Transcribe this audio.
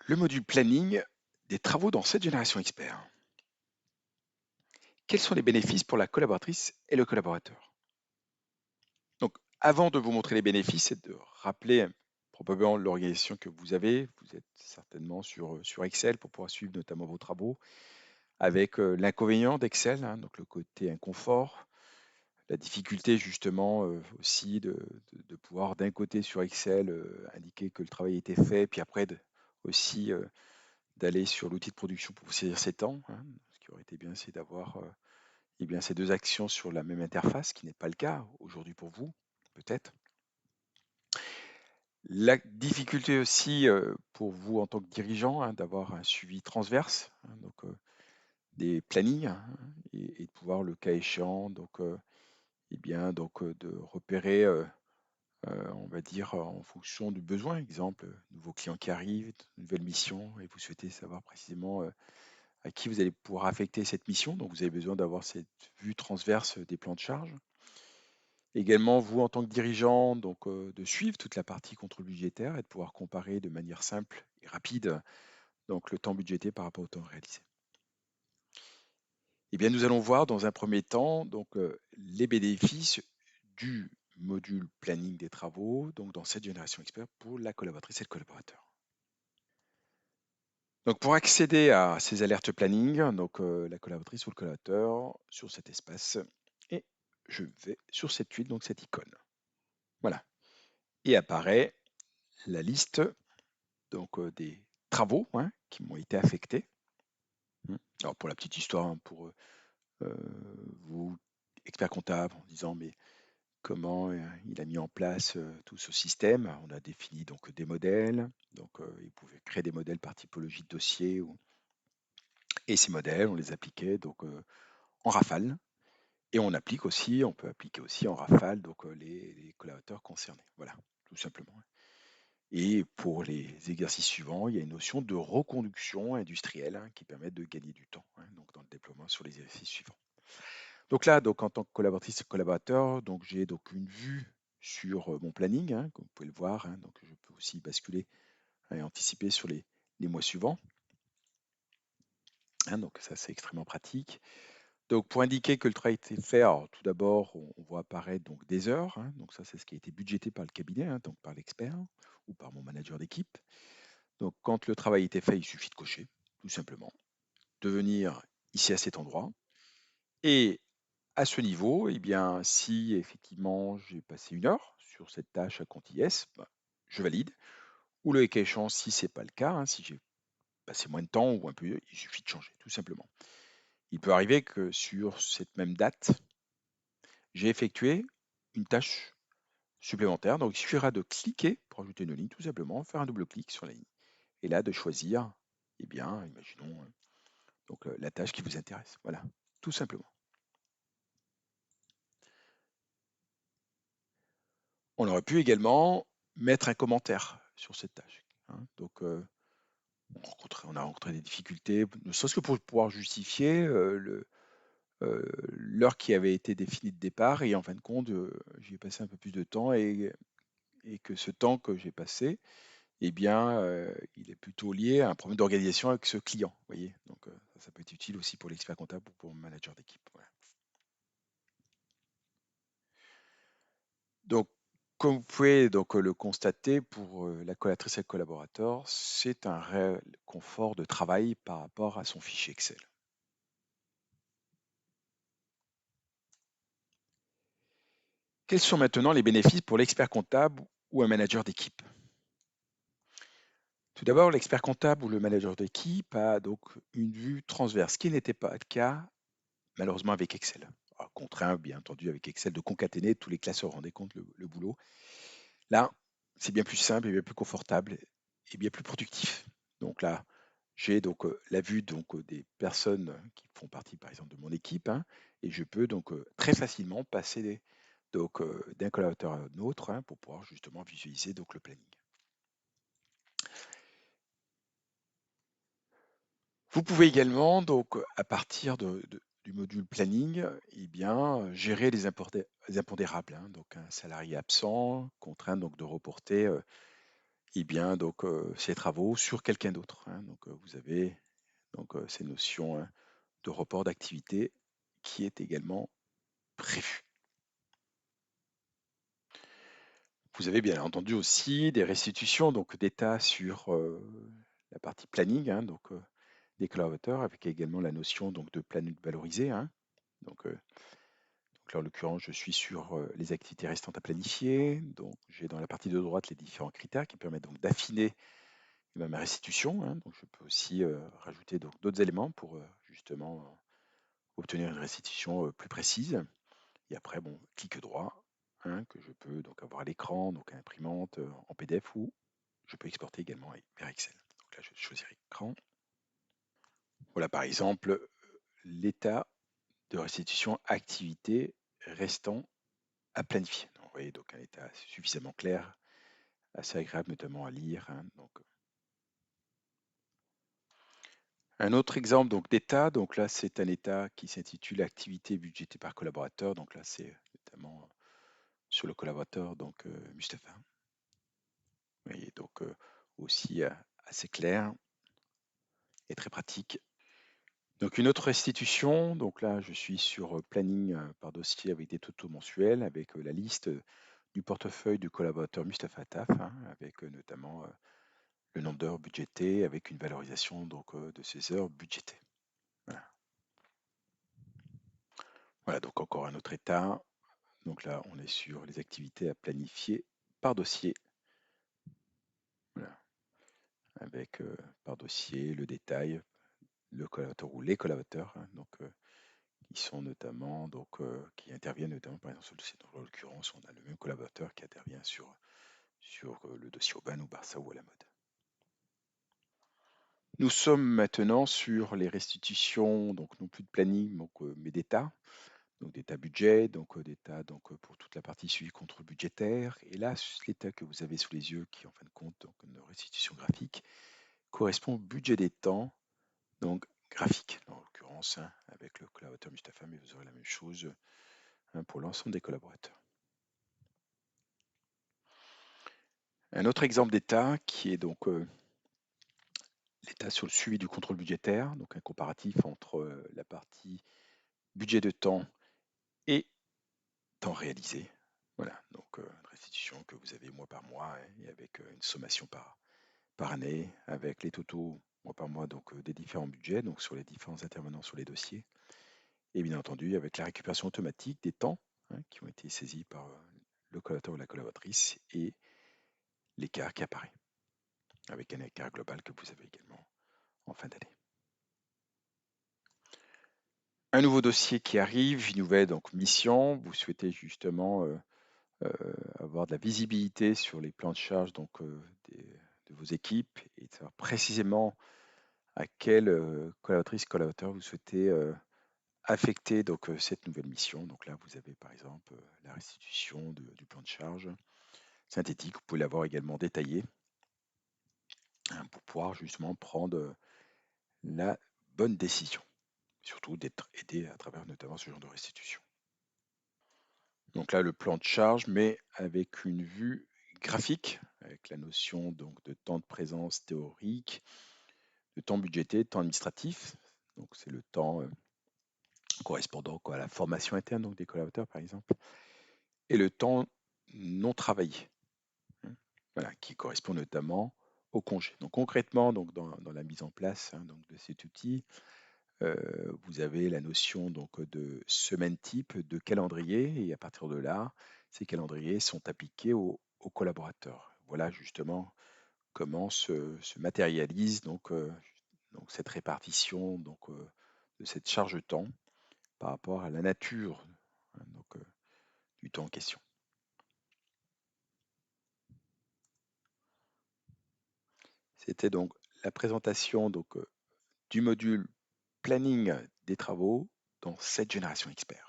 Le module planning des travaux dans cette génération expert. Quels sont les bénéfices pour la collaboratrice et le collaborateur? Donc, avant de vous montrer les bénéfices et de rappeler probablement l'organisation que vous avez, vous êtes certainement sur Excel pour pouvoir suivre notamment vos travaux, avec l'inconvénient d'Excel, hein, donc le côté inconfort, la difficulté justement aussi de pouvoir d'un côté sur Excel indiquer que le travail a été fait, puis après aussi d'aller sur l'outil de production pour saisir ses temps, hein. Ce qui aurait été bien, c'est d'avoir eh bien, ces deux actions sur la même interface, ce qui n'est pas le cas aujourd'hui pour vous, peut-être. La difficulté aussi pour vous en tant que dirigeant, hein, d'avoir un suivi transverse, hein, donc des plannings, hein, et de pouvoir, le cas échéant, donc, eh bien, donc de repérer, on va dire, en fonction du besoin. Exemple, nouveaux clients qui arrivent, nouvelle mission, et vous souhaitez savoir précisément à qui vous allez pouvoir affecter cette mission. Donc, vous avez besoin d'avoir cette vue transverse des plans de charge. Également, vous, en tant que dirigeant, donc, de suivre toute la partie contrôle budgétaire et de pouvoir comparer de manière simple et rapide donc, le temps budgété par rapport au temps réalisé. Eh bien, nous allons voir dans un premier temps donc, les bénéfices du module planning des travaux, donc dans cette génération expert pour la collaboratrice et le collaborateur. Donc, pour accéder à ces alertes planning, donc la collaboratrice ou le collaborateur sur cet espace, et je vais sur cette tuile, donc cette icône. Voilà. Et apparaît la liste donc, des travaux, hein, qui m'ont été affectés. Alors, pour la petite histoire, hein, pour vous, experts comptables, en disant mais comment il a mis en place tout ce système. On a défini donc des modèles, donc il pouvait créer des modèles par typologie de dossier, et ces modèles, on les appliquait donc en rafale. Et on peut appliquer aussi en rafale donc les collaborateurs concernés. Voilà, tout simplement. Et pour les exercices suivants, il y a une notion de reconduction industrielle, hein, qui permet de gagner du temps, hein, donc dans le déploiement sur les exercices suivants. Donc là, donc en tant que collaboratrice et collaborateur, donc j'ai donc une vue sur mon planning, hein, comme vous pouvez le voir, hein, donc je peux aussi basculer et anticiper sur les mois suivants, hein, donc ça c'est extrêmement pratique. Donc pour indiquer que le travail a été fait, alors, tout d'abord on voit apparaître donc des heures, hein, donc ça c'est ce qui a été budgété par le cabinet, hein, donc par l'expert ou par mon manager d'équipe. Donc quand le travail a été fait, il suffit de cocher, tout simplement, de venir ici à cet endroit. Et à ce niveau, eh bien, si effectivement j'ai passé une heure sur cette tâche à compte IS, bah, je valide. Ou le cas échéant, si ce n'est pas le cas, hein, si j'ai passé moins de temps ou un peu, il suffit de changer, tout simplement. Il peut arriver que sur cette même date, j'ai effectué une tâche supplémentaire. Donc il suffira de cliquer pour ajouter une ligne, tout simplement, faire un double-clic sur la ligne. Et là, de choisir, eh bien, imaginons, donc, la tâche qui vous intéresse. Voilà, tout simplement. On aurait pu également mettre un commentaire sur cette tâche, hein. Donc, on a rencontré des difficultés, ne serait-ce que pour pouvoir justifier l'heure qui avait été définie de départ, et en fin de compte, j'y ai passé un peu plus de temps, et que ce temps que j'ai passé, eh bien, il est plutôt lié à un problème d'organisation avec ce client, vous voyez. Donc, ça peut être utile aussi pour l'expert comptable ou pour le manager d'équipe. Voilà. Donc, comme vous pouvez donc le constater, pour la collaboratrice et le collaborateur, c'est un réel confort de travail par rapport à son fichier Excel. Quels sont maintenant les bénéfices pour l'expert comptable ou un manager d'équipe? Tout d'abord, l'expert comptable ou le manager d'équipe a donc une vue transverse, ce qui n'était pas le cas malheureusement avec Excel. Alors, contraint, bien entendu, avec Excel de concaténer tous les classeurs, vous vous rendez compte le boulot. Là, c'est bien plus simple et bien plus confortable et bien plus productif. Donc là, j'ai donc la vue donc des personnes qui font partie, par exemple, de mon équipe, hein, et je peux donc très facilement passer donc d'un collaborateur à un autre, hein, pour pouvoir justement visualiser donc le planning. Vous pouvez également donc à partir du module planning, eh bien, gérer les impondérables, hein, donc un salarié absent, contraint donc de reporter eh bien, donc, ces travaux sur quelqu'un d'autre, hein. Donc, vous avez donc, ces notions, hein, de report d'activité qui est également prévu. Vous avez bien entendu aussi des restitutions donc d'état sur la partie planning, hein, donc des collaborateurs, avec également la notion donc de planning valorisé, hein. Donc là, en l'occurrence, je suis sur les activités restantes à planifier. Donc j'ai dans la partie de droite les différents critères qui permettent donc d'affiner ma restitution, hein. Donc je peux aussi rajouter donc d'autres éléments pour justement obtenir une restitution plus précise. Et après, bon, clic droit, hein, que je peux donc avoir à l'écran, donc à l'imprimante, en PDF, ou je peux exporter également vers Excel. Donc là, je vais choisir écran. Voilà, par exemple, l'état de restitution activité restant à planifier. Donc, vous voyez, donc un état suffisamment clair, assez agréable notamment à lire, hein. Donc, un autre exemple donc d'état, donc là c'est un état qui s'intitule activité budgétée par collaborateur. Donc là c'est notamment sur le collaborateur donc Mustapha. Vous voyez, donc aussi assez clair et très pratique. Donc une autre restitution, donc là je suis sur planning par dossier avec des totaux mensuels, avec la liste du portefeuille du collaborateur Mustapha Taf, hein, avec notamment le nombre d'heures budgétées, avec une valorisation donc de ces heures budgétées. Voilà. Voilà, donc encore un autre état. Donc là on est sur les activités à planifier par dossier. Voilà. Avec par dossier le détail, le collaborateur ou les collaborateurs, hein, donc qui sont notamment donc qui interviennent notamment par exemple sur le dossier. Donc, en l'occurrence, on a le même collaborateur qui intervient sur le dossier Auban ou Barça ou à la mode. Nous sommes maintenant sur les restitutions, donc non plus de planning, donc, mais d'état, donc d'état budget, donc d'état donc pour toute la partie suivi contrôle budgétaire. Et là, l'état que vous avez sous les yeux, qui en fin de compte donc une restitution graphique, correspond au budget des temps, donc graphique en l'occurrence, hein, avec le collaborateur Mustapha, mais vous aurez la même chose, hein, pour l'ensemble des collaborateurs. Un autre exemple d'état qui est donc l'état sur le suivi du contrôle budgétaire, donc un comparatif entre la partie budget de temps et temps réalisé. Voilà, donc une restitution que vous avez mois par mois, hein, et avec une sommation par année, avec les totaux mois par mois donc des différents budgets, donc sur les différents intervenants sur les dossiers. Et bien entendu, avec la récupération automatique des temps, hein, qui ont été saisis par le collaborateur ou la collaboratrice, et l'écart qui apparaît, avec un écart global que vous avez également en fin d'année. Un nouveau dossier qui arrive, une nouvelle donc mission. Vous souhaitez justement avoir de la visibilité sur les plans de charge donc, de vos équipes, et de savoir précisément à quelle collaboratrice, collaborateur vous souhaitez affecter donc, cette nouvelle mission. Donc là, vous avez par exemple la restitution du plan de charge synthétique. Vous pouvez l'avoir également détaillé, hein, pour pouvoir justement prendre la bonne décision, surtout d'être aidé à travers notamment ce genre de restitution. Donc là, le plan de charge, mais avec une vue graphique, avec la notion donc de temps de présence théorique, de temps budgété, de temps administratif. Donc c'est le temps correspondant à la formation interne donc des collaborateurs, par exemple, et le temps non travaillé, hein, voilà, qui correspond notamment au congé. Donc concrètement, donc dans la mise en place, hein, donc de cet outil, vous avez la notion donc de semaine type, de calendrier, et à partir de là, ces calendriers sont appliqués aux collaborateurs. Voilà justement comment se matérialise donc cette répartition donc, de cette charge de temps par rapport à la nature, hein, donc, du temps en question. C'était donc la présentation donc, du module planning des travaux dans cette génération expert.